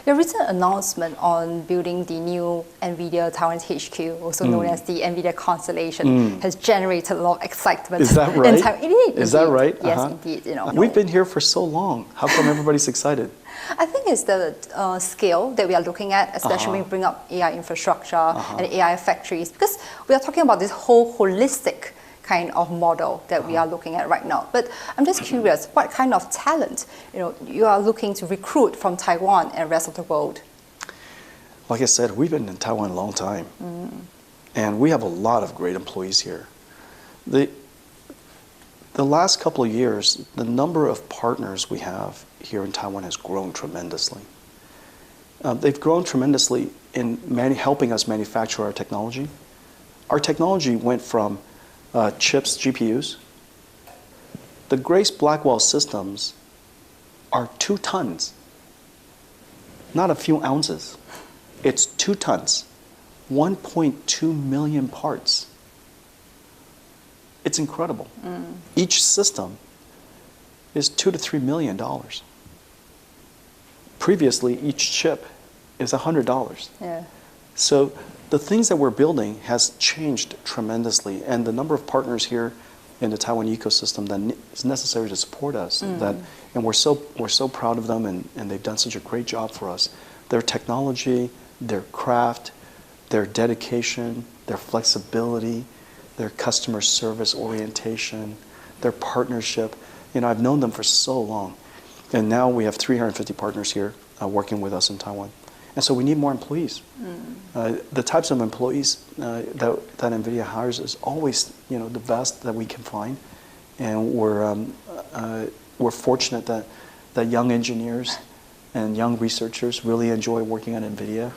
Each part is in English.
Your recent announcement on building the new Nvidia Taiwan HQ, also known as the Nvidia Constellation, has generated a lot of excitement. Is that right? Is that right? Yes, indeed. We've been here for so long. How come everybody's excited? I think it's the scale that we are looking at, especially when we bring up AI infrastructure and AI factories, because we are talking about this whole holistic kind of model that we are looking at right now. But I'm just curious, what kind of talent you are looking to recruit from Taiwan and rest of the world? Like I said, we've been in Taiwan a long time, and we have a lot of great employees here. The last couple of years, the number of partners we have here in Taiwan has grown tremendously. They've grown tremendously in helping us manufacture our technology. Our technology went from chips, GPUs. The Grace Blackwell systems are 2 tons, not a few ounces. It's 2 tons, 1.2 million parts. It's incredible. Each system is $2 to $3 million. Previously, each chip is $100. Yeah. So the things that we're building has changed tremendously, and the number of partners here in the Taiwan ecosystem that is necessary to support us, and we're so proud of them, and they've done such a great job for us. Their technology, their craft, their dedication, their flexibility, their customer service orientation, their partnership. I've known them for so long, and now we have 350 partners here working with us in Taiwan. And so we need more employees. The types of employees that Nvidia hires is always, the best that we can find, and we're fortunate that young engineers and young researchers really enjoy working at Nvidia.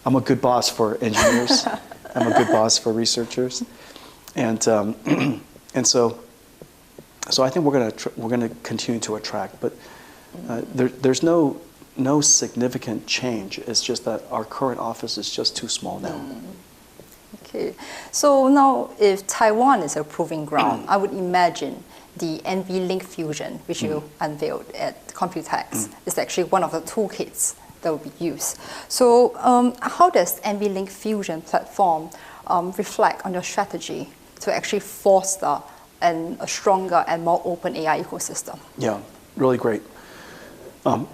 I'm a good boss for engineers. I'm a good boss for researchers, and so I think we're gonna continue to attract, but there's no significant change. It's just that our current office is just too small now. Okay, so now if Taiwan is a proving ground, I would imagine the NVLink Fusion, which you unveiled at Computex, is actually one of the toolkits that will be used. So how does NVLink Fusion platform reflect on your strategy to actually foster a stronger and more open AI ecosystem? Yeah, really great.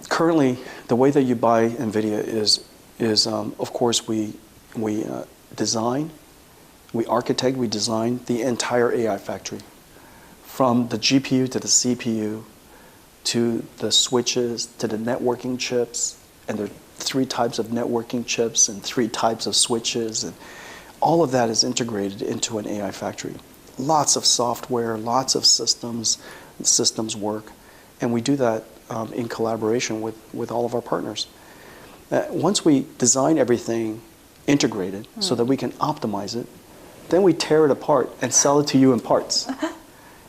Currently, the way that you buy Nvidia is of course, we design, we architect, we design the entire AI factory, from the GPU to the CPU, to the switches, to the networking chips, and there are 3 types of networking chips and 3 types of switches, and all of that is integrated into an AI factory. Lots of software, lots of systems work, and we do that in collaboration with all of our partners. Once we design everything integrated so that we can optimize it, then we tear it apart and sell it to you in parts.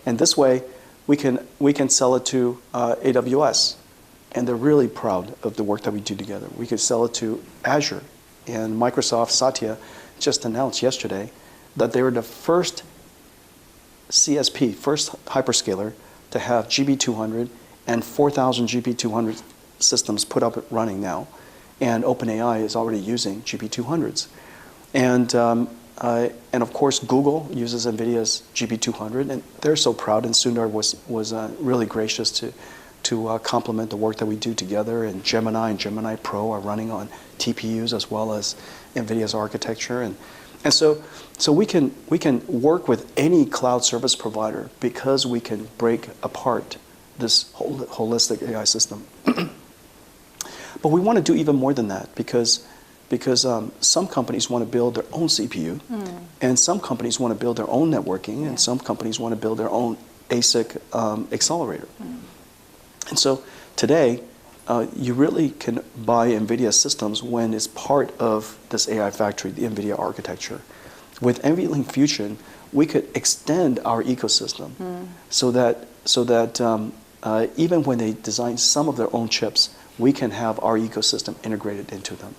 And this way, we can sell it to AWS, and they're really proud of the work that we do together. We could sell it to Azure, and Microsoft Satya just announced yesterday that they were the first CSP, first hyperscaler, to have GB200 and 4,000 GB200 systems put up and running now, and OpenAI is already using GB200s, and of course Google uses Nvidia's GB200, and they're so proud. And Sundar was really gracious to complement the work that we do together. And Gemini Pro are running on TPUs as well as Nvidia's architecture, and so we can work with any cloud service provider because we can break apart this holistic AI system. But we want to do even more than that because some companies want to build their own CPU, and some companies want to build their own networking, and some companies want to build their own ASIC accelerator. And so today, you really can buy NVIDIA systems when it's part of this AI factory, the NVIDIA architecture. With NVLink Fusion, we could extend our ecosystem so that even when they design some of their own chips, we can have our ecosystem integrated into them.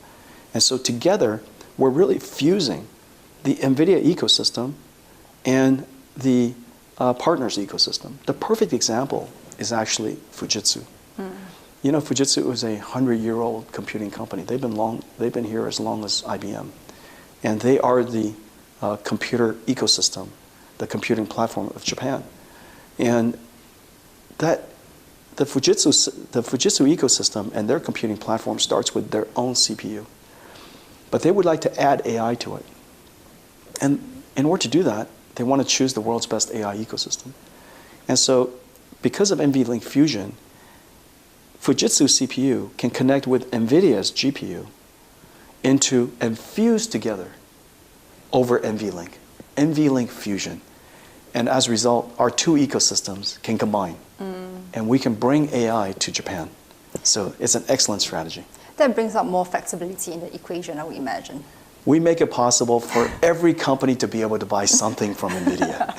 And so together, we're really fusing the NVIDIA ecosystem and the partners ecosystem. The perfect example is actually Fujitsu. You know, Fujitsu is a 100-year-old computing company. They've been here as long as IBM. And they are the computer ecosystem, the computing platform of Japan. And the Fujitsu ecosystem and their computing platform starts with their own CPU. But they would like to add AI to it. And in order to do that, they want to choose the world's best AI ecosystem. And so because of NVLink Fusion, Fujitsu CPU can connect with Nvidia's GPU and fuse together over NVLink Fusion. And as a result, our two ecosystems can combine. And we can bring AI to Japan. So it's an excellent strategy. That brings up more flexibility in the equation, I would imagine. We make it possible for every company to be able to buy something from Nvidia.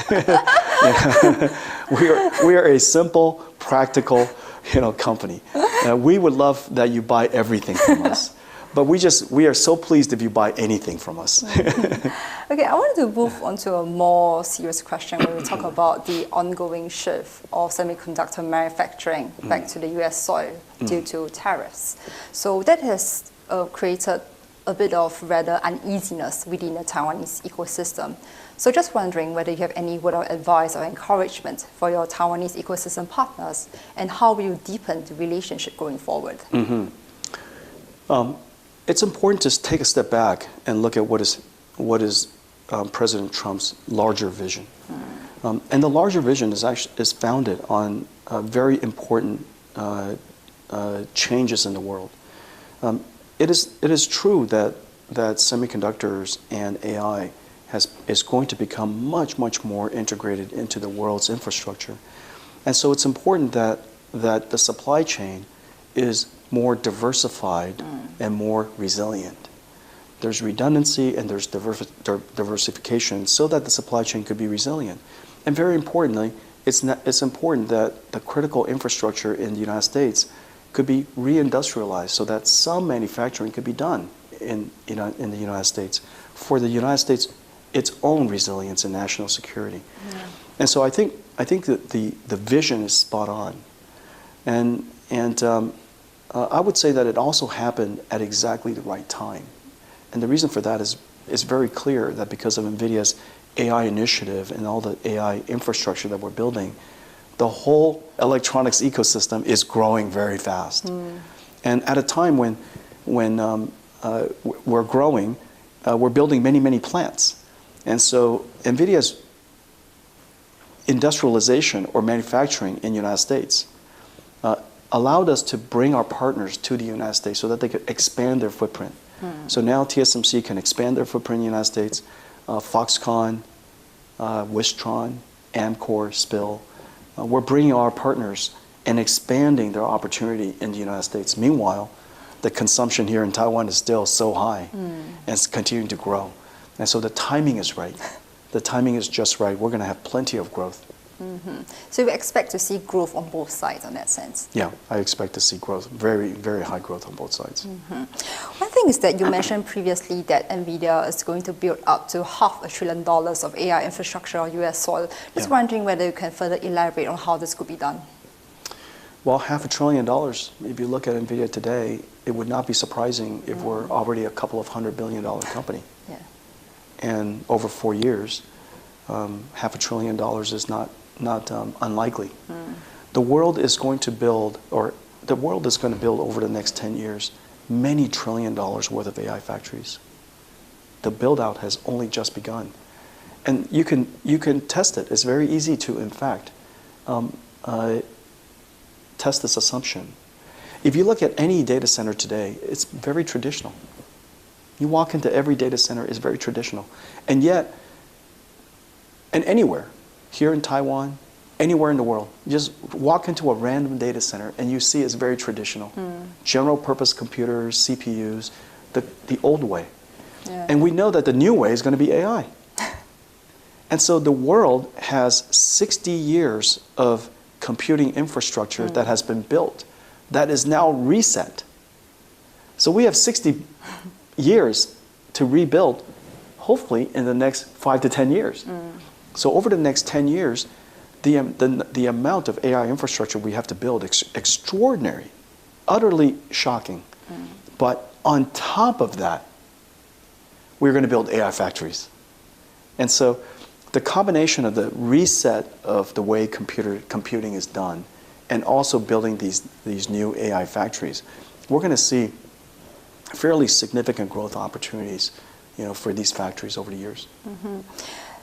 We are a simple, practical, company. We would love that you buy everything from us. But we are so pleased if you buy anything from us. Okay, I wanted to move on to a more serious question when we talk about the ongoing shift of semiconductor manufacturing back to the US soil due to tariffs. So that has created a bit of rather uneasiness within the Taiwanese ecosystem. So just wondering whether you have any word of advice or encouragement for your Taiwanese ecosystem partners, and how will you deepen the relationship going forward? It's important to take a step back and look at what is President Trump's larger vision. And the larger vision is founded on very important changes in the world. It is true that semiconductors and AI is going to become much, much more integrated into the world's infrastructure. And so it's important that the supply chain is more diversified and more resilient. There's redundancy and there's diversification so that the supply chain could be resilient. And very importantly, it's important that the critical infrastructure in the United States could be reindustrialized so that some manufacturing could be done in the United States for the United States, its own resilience and national security. And so I think that the vision is spot on. And I would say that it also happened at exactly the right time. And the reason for that is very clear, that because of NVIDIA's AI initiative and all the AI infrastructure that we're building, the whole electronics ecosystem is growing very fast. And at a time when we're growing, we're building many, many plants. And so NVIDIA's industrialization or manufacturing in the United States allowed us to bring our partners to the United States so that they could expand their footprint. So now TSMC can expand their footprint in the United States. Foxconn, Wistron, Amkor, SPIL. We're bringing our partners and expanding their opportunity in the United States. Meanwhile, the consumption here in Taiwan is still so high and it's continuing to grow. And so the timing is right. The timing is just right. We're going to have plenty of growth. So you expect to see growth on both sides in that sense? Yeah, I expect to see growth, very, very high growth on both sides. One thing is that you mentioned previously that NVIDIA is going to build up to $500 billion of AI infrastructure on US soil. Just wondering whether you can further elaborate on how this could be done. Well, $500 billion, if you look at NVIDIA today, it would not be surprising if we're already a couple of $100 billion company. And over 4 years, $500 billion is not unlikely. The world is going to build over the next 10 years many $1 trillion worth of AI factories. The build out has only just begun. And you can test it. It's very easy to, in fact, test this assumption. If you look at any data center today, it's very traditional. You walk into every data center, it's very traditional. And yet, and anywhere, here in Taiwan, anywhere in the world, you just walk into a random data center and you see it's very traditional. General purpose computers, CPUs, the old way. And we know that the new way is going to be AI. And so the world has 60 years of computing infrastructure that has been built that is now reset. So we have 60 years to rebuild, hopefully in the next 5 to 10 years. So over the next 10 years, the amount of AI infrastructure we have to build is extraordinary. utterly shocking. But on top of that, we're going to build AI factories. And so the combination of the reset of the way computing is done and also building these new AI factories, we're going to see fairly significant growth opportunities, for these factories over the years.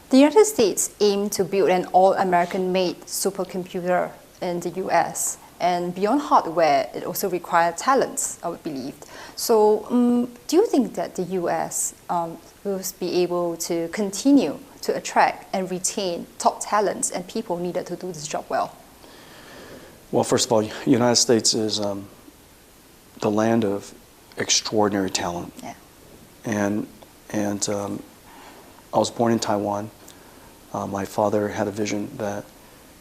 The United States aimed to build an all-American-made supercomputer in the US. And beyond hardware, it also required talents, I would believe. So do you think that the US will be able to continue to attract and retain top talents and people needed to do this job well? Well, first of all, the United States is the land of extraordinary talent. Yeah. And I was born in Taiwan. My father had a vision that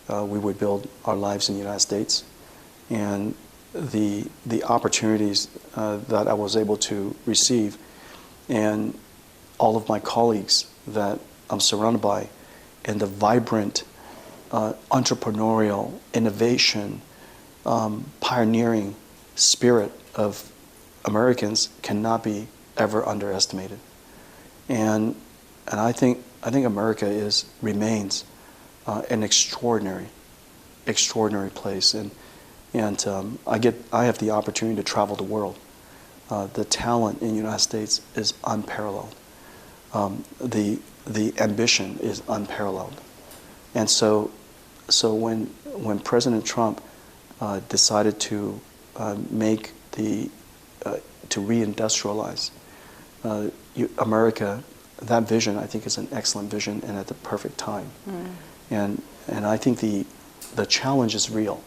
we would build our lives in the United States. And the opportunities that I was able to receive and all of my colleagues that I'm surrounded by and the vibrant entrepreneurial innovation, pioneering spirit of Americans cannot be ever underestimated. And I think America remains an extraordinary place. And I have the opportunity to travel the world. The talent in the United States is unparalleled. The ambition is unparalleled. And so when President Trump decided to to reindustrialize America, that vision I think is an excellent vision and at the perfect time. And I think the challenge is real.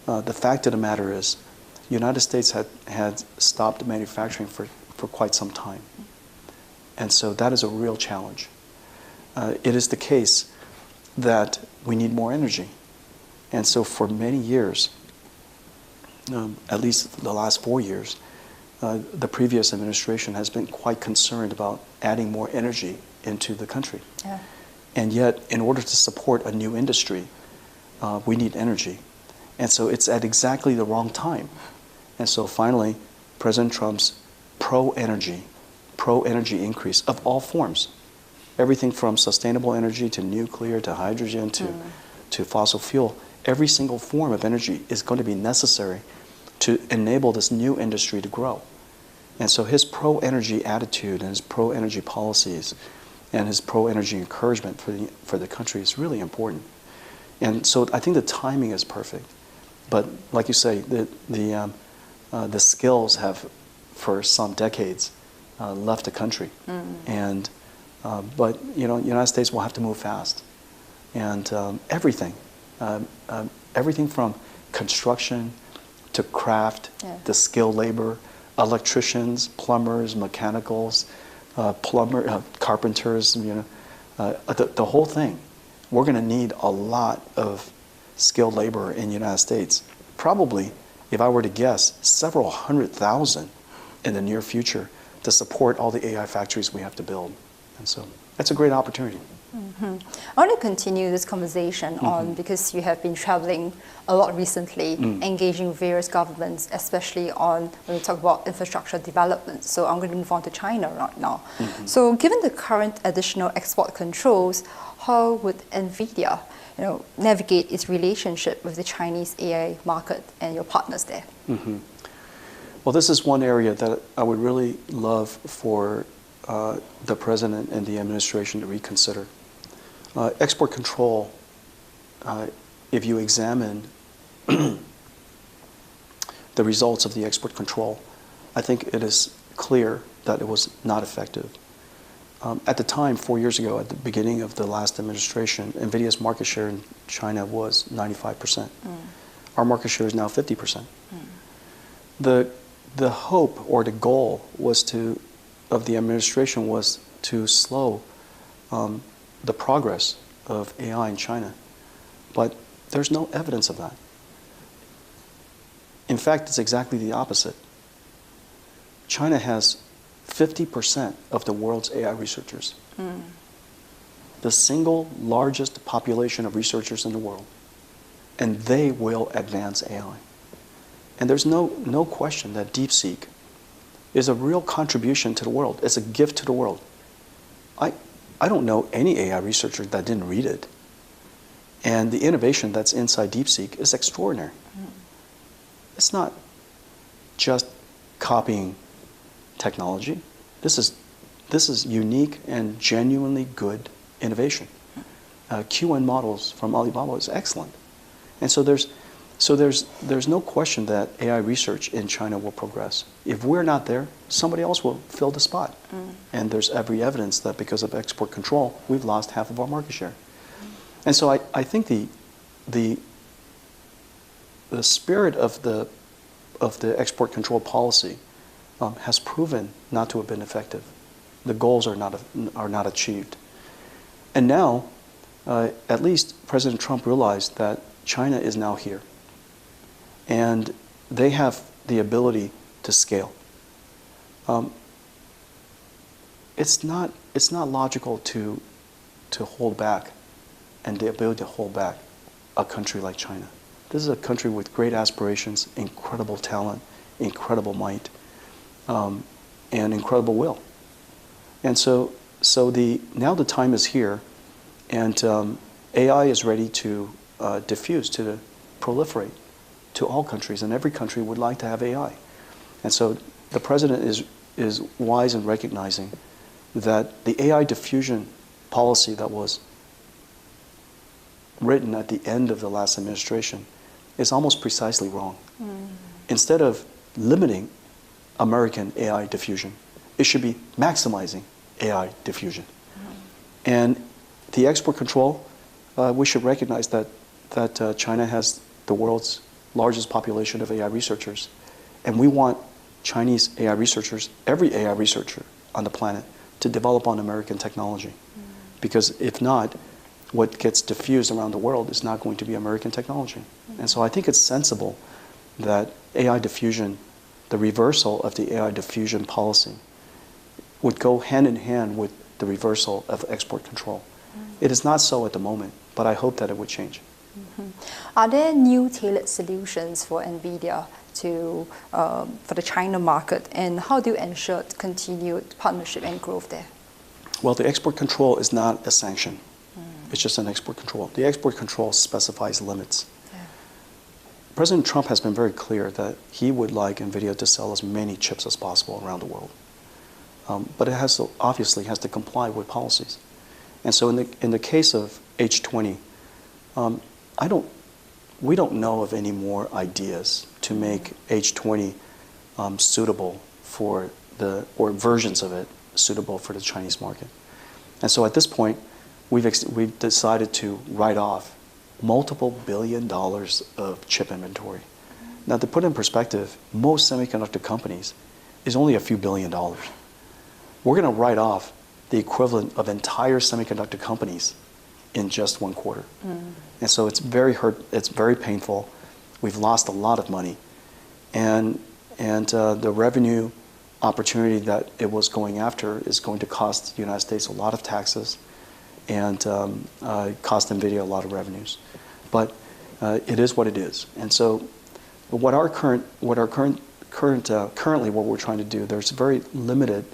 The fact of the matter is, the United States had stopped manufacturing for quite some time. And so that is a real challenge. It is the case that we need more energy. And so for many years, at least the last 4 years, the previous administration has been quite concerned about adding more energy into the country. Yeah. And yet, in order to support a new industry, we need energy. And so it's at exactly the wrong time. And so finally, President Trump's pro-energy increase of all forms, everything from sustainable energy to nuclear to hydrogen to fossil fuel, every single form of energy is going to be necessary to enable this new industry to grow. And so his pro-energy attitude and his pro-energy policies and his pro-energy encouragement for the country is really important. And so I think the timing is perfect. But like you say, the skills have, for some decades, left the country. And but the United States will have to move fast. And everything from construction to craft, the skilled labor, electricians, plumbers, mechanicals, carpenters, the whole thing. We're going to need a lot of skilled labor in the United States. Probably, if I were to guess, several 100,000 in the near future to support all the AI factories we have to build. And so that's a great opportunity. I want to continue this conversation on, because you have been traveling a lot recently, engaging various governments, especially on when we talk about infrastructure development. So I'm going to move on to China right now. So given the current additional export controls, how would Nvidia navigate its relationship with the Chinese AI market and your partners there? Well, this is one area that I would really love for the President and the administration to reconsider. Export control, if you examine the results of the export control, I think it is clear that it was not effective. At the time, 4 years ago, at the beginning of the last administration, Nvidia's market share in China was 95%. Our market share is now 50%. The hope or the goal of the administration was to slow the progress of AI in China. But there's no evidence of that. In fact, it's exactly the opposite. China has 50% of the world's AI researchers. The single largest population of researchers in the world. And they will advance AI. And there's no question that DeepSeek is a real contribution to the world. It's a gift to the world. I don't know any AI researcher that didn't read it. And the innovation that's inside DeepSeek is extraordinary. It's not just copying technology. This is unique and genuinely good innovation. QN models from Alibaba is excellent. And so there's no question that AI research in China will progress. If we're not there, somebody else will fill the spot. And there's every evidence that because of export control, we've lost half of our market share. And so I think the spirit of the export control policy has proven not to have been effective. The goals are not achieved. And now, at least President Trump realized that China is now here. And they have the ability to scale. It's not logical to hold back, and the ability to hold back a country like China. This is a country with great aspirations, incredible talent, incredible might, and incredible will. And so now the time is here, and AI is ready to diffuse, to proliferate to all countries, and every country would like to have AI. And so the president is wise in recognizing that the AI diffusion policy that was written at the end of the last administration is almost precisely wrong. Instead of limiting American AI diffusion, it should be maximizing AI diffusion. And the export control, we should recognize that China has the world's largest population of AI researchers. And we want Chinese AI researchers, every AI researcher on the planet, to develop on American technology. Because if not, what gets diffused around the world is not going to be American technology. And so I think it's sensible that AI diffusion, the reversal of the AI diffusion policy, would go hand in hand with the reversal of export control. It is not so at the moment, but I hope that it would change. Are there new tailored solutions for Nvidia for the China market, and how do you ensure continued partnership and growth there? Well, the export control is not a sanction. It's just an export control. The export control specifies limits. Yeah. President Trump has been very clear that he would like Nvidia to sell as many chips as possible around the world. But it obviously has to comply with policies. And so in the case of H20, we don't know of any more ideas to make H20 suitable for or versions of it suitable for the Chinese market. And so at this point, we've decided to write off multiple $billion of chip inventory. Now, to put in perspective, most semiconductor companies is only a few $1 billion. We're going to write off the equivalent of entire semiconductor companies in just one quarter. And so it's very painful. We've lost a lot of money. And the revenue opportunity that it was going after is going to cost the United States a lot of taxes and cost Nvidia a lot of revenues. But it is what it is. And so currently what we're trying to do, there's very limited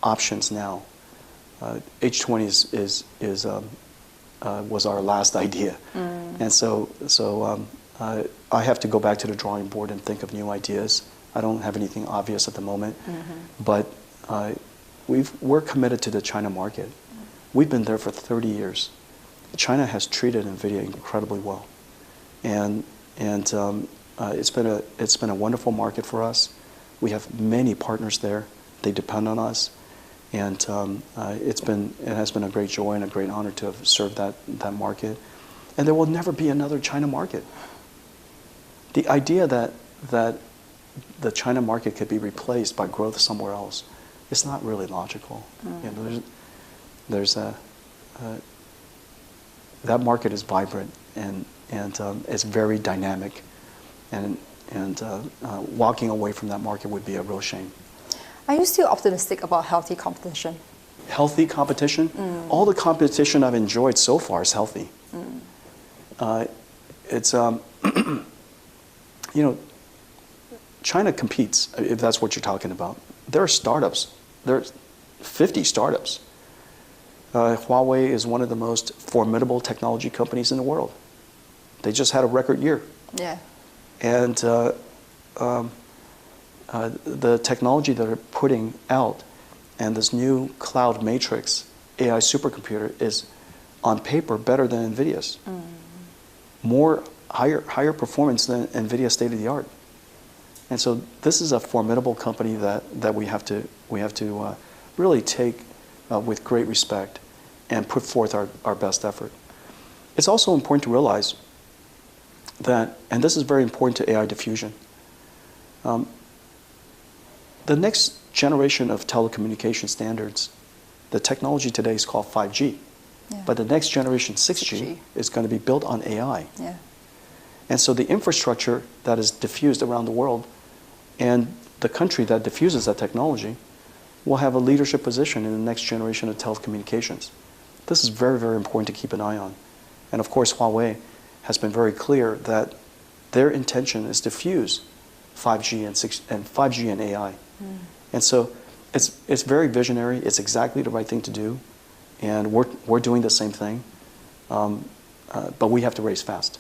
options now. H20 was our last idea. And so I have to go back to the drawing board and think of new ideas. I don't have anything obvious at the moment, but we're committed to the China market. We've been there for 30 years. China has treated Nvidia incredibly well, and it's been a wonderful market for us. We have many partners there. They depend on us, and it has been a great joy and a great honor to have served that market. And there will never be another China market. The idea that the China market could be replaced by growth somewhere else is not really logical. You know, that market is vibrant and it's very dynamic, and walking away from that market would be a real shame. Are you still optimistic about healthy competition? Healthy competition? All the competition I've enjoyed so far is healthy. It's you know, China competes, if that's what you're talking about. There are startups. There are 50 startups. Huawei is one of the most formidable technology companies in the world. They just had a record year. Yeah. And the technology that they're putting out and this new cloud matrix AI supercomputer is, on paper, better than Nvidia's. Higher performance than Nvidia state-of-the-art. And so this is a formidable company that we have to really take with great respect and put forth our best effort. It's also important to realize that, and this is very important to AI diffusion, the next generation of telecommunication standards, the technology today is called 5G, but the next generation, 6G, is going to be built on AI. Yeah. And so the infrastructure that is diffused around the world and the country that diffuses that technology will have a leadership position in the next generation of telecommunications. This is very, very important to keep an eye on. And of course, Huawei has been very clear that their intention is to fuse 5G and 5G and AI. And so it's very visionary. It's exactly the right thing to do. And we're doing the same thing. But we have to race fast.